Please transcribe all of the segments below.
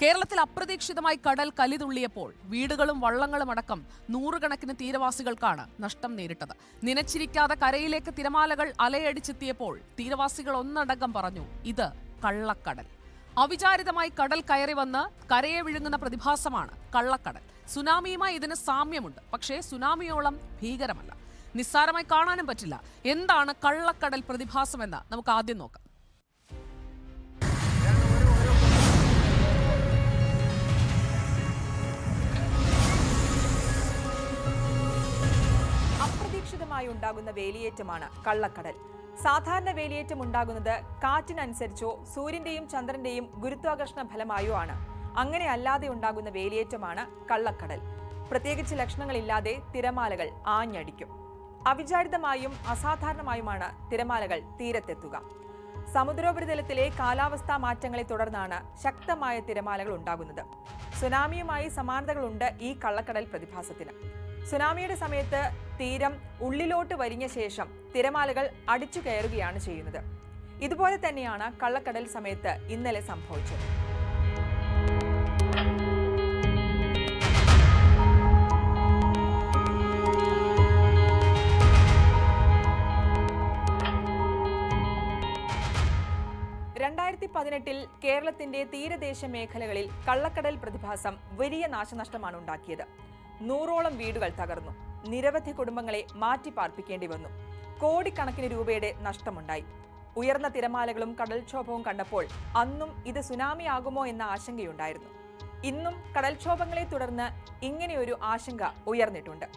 കേരളത്തിൽ അപ്രതീക്ഷിതമായി കടൽ കലിതുള്ളിയപ്പോൾ വീടുകളും വള്ളങ്ങളും അടക്കം നൂറുകണക്കിന് തീരവാസികൾക്കാണ് നഷ്ടം നേരിട്ടത്. നനച്ചിരിക്കാതെ കരയിലേക്ക് തിരമാലകൾ അലയടിച്ചെത്തിയപ്പോൾ തീരവാസികൾ ഒന്നടങ്കം പറഞ്ഞു, ഇത് കള്ളക്കടൽ. അവിചാരിതമായി കടൽ കയറി വന്ന് കരയെ വിഴുങ്ങുന്ന പ്രതിഭാസമാണ് കള്ളക്കടൽ. സുനാമിയുമായി ഇതിന് സാമ്യമുണ്ട്, പക്ഷേ സുനാമിയോളം ഭീകരമല്ല. നിസ്സാരമായി കാണാനും പറ്റില്ല. എന്താണ് കള്ളക്കടൽ പ്രതിഭാസമെന്ന് നമുക്ക് ആദ്യം നോക്കാം. അപ്രതീക്ഷിതമായി ഉണ്ടാകുന്ന വേലിയേറ്റമാണ് കള്ളക്കടൽ. സാധാരണ വേലിയേറ്റം ഉണ്ടാകുന്നത് കാറ്റിനനുസരിച്ചോ സൂര്യന്റെയും ചന്ദ്രന്റെയും ഗുരുത്വാകർഷണ ഫലമായോ ആണ്. അങ്ങനെ അല്ലാതെ ഉണ്ടാകുന്ന വേലിയേറ്റമാണ് കള്ളക്കടൽ. പ്രത്യേകിച്ച് ലക്ഷണങ്ങളില്ലാതെ തിരമാലകൾ ആഞ്ഞടിക്കും. അവിചാരിതമായും അസാധാരണമായുമാണ് തിരമാലകൾ തീരത്തെത്തുക. സമുദ്രോപരിതലത്തിലെ കാലാവസ്ഥാ മാറ്റങ്ങളെ തുടർന്നാണ് ശക്തമായ തിരമാലകൾ ഉണ്ടാകുന്നത്. സുനാമിയുമായി സമാനതകളുണ്ട് ഈ കള്ളക്കടൽ പ്രതിഭാസത്തിന്. സുനാമിയുടെ സമയത്ത് തീരം ഉള്ളിലോട്ട് വലിഞ്ഞ ശേഷം തിരമാലകൾ അടിച്ചു കയറുകയാണ് ചെയ്യുന്നത്. ഇതുപോലെ തന്നെയാണ് കള്ളക്കടൽ സമയത്ത് ഇന്നലെ സംഭവിച്ചത്. കേരളത്തിന്റെ തീരദേശ മേഖലകളിൽ കള്ളക്കടൽ പ്രതിഭാസം വലിയ നാശനഷ്ടമാണ് ഉണ്ടാക്കിയത്. 100ഓളം വീടുകൾ തകർന്നു. നിരവധി കുടുംബങ്ങളെ മാറ്റിപ്പാർപ്പിക്കേണ്ടി വന്നു. കോടിക്കണക്കിന് രൂപയുടെ നഷ്ടമുണ്ടായി. ഉയർന്ന തിരമാലകളും കടൽക്ഷോഭവും കണ്ടപ്പോൾ അന്നും ഇത് സുനാമി ആകുമോ എന്ന ആശങ്കയുണ്ടായിരുന്നു. ഇന്നും കടൽക്ഷോഭങ്ങളെ തുടർന്ന് ഇങ്ങനെയൊരു ആശങ്ക ഉയർന്നിട്ടുണ്ട്.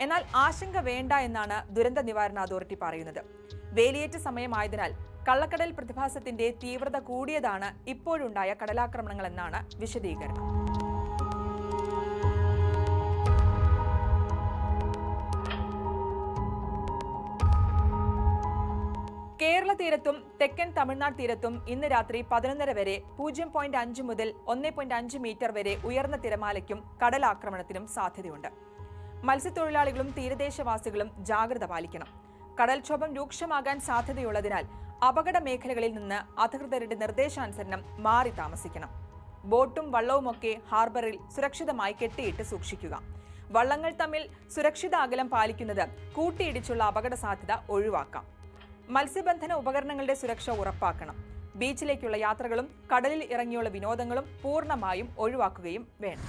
എന്നാൽ ആശങ്ക വേണ്ട എന്നാണ് ദുരന്ത നിവാരണ അതോറിറ്റി പറയുന്നത്. വേലിയേറ്റ സമയമായതിനാൽ കള്ളക്കടൽ പ്രതിഭാസത്തിന്റെ തീവ്രത കൂടിയതാണ് ഇപ്പോഴുണ്ടായ കടലാക്രമണങ്ങൾ എന്നാണ് വിശദീകരണം. കേരള തീരത്തും തെക്കൻ തമിഴ്നാട് തീരത്തും ഇന്ന് രാത്രി 11:30 വരെ 0.5 മുതൽ 1.5 മീറ്റർ വരെ ഉയർന്ന തിരമാലയ്ക്കും കടലാക്രമണത്തിനും സാധ്യതയുണ്ട്. മത്സ്യത്തൊഴിലാളികളും തീരദേശവാസികളും ജാഗ്രത പാലിക്കണം. കടൽക്ഷോഭം രൂക്ഷമാകാൻ സാധ്യതയുള്ളതിനാൽ അപകട മേഖലകളിൽ നിന്ന് അധികൃതരുടെ നിർദ്ദേശാനുസരണം മാറി താമസിക്കണം. ബോട്ടും വള്ളവുമൊക്കെ ഹാർബറിൽ സുരക്ഷിതമായി കെട്ടിയിട്ട് സൂക്ഷിക്കുക. വള്ളങ്ങൾ തമ്മിൽ സുരക്ഷിത അകലം പാലിക്കുന്നത് കൂട്ടിയിടിച്ചുള്ള അപകട സാധ്യത ഒഴിവാക്കാം. മത്സ്യബന്ധന ഉപകരണങ്ങളുടെ സുരക്ഷ ഉറപ്പാക്കണം. ബീച്ചിലേക്കുള്ള യാത്രകളും കടലിൽ ഇറങ്ങിയുള്ള വിനോദങ്ങളും പൂർണ്ണമായും ഒഴിവാക്കുകയും വേണം.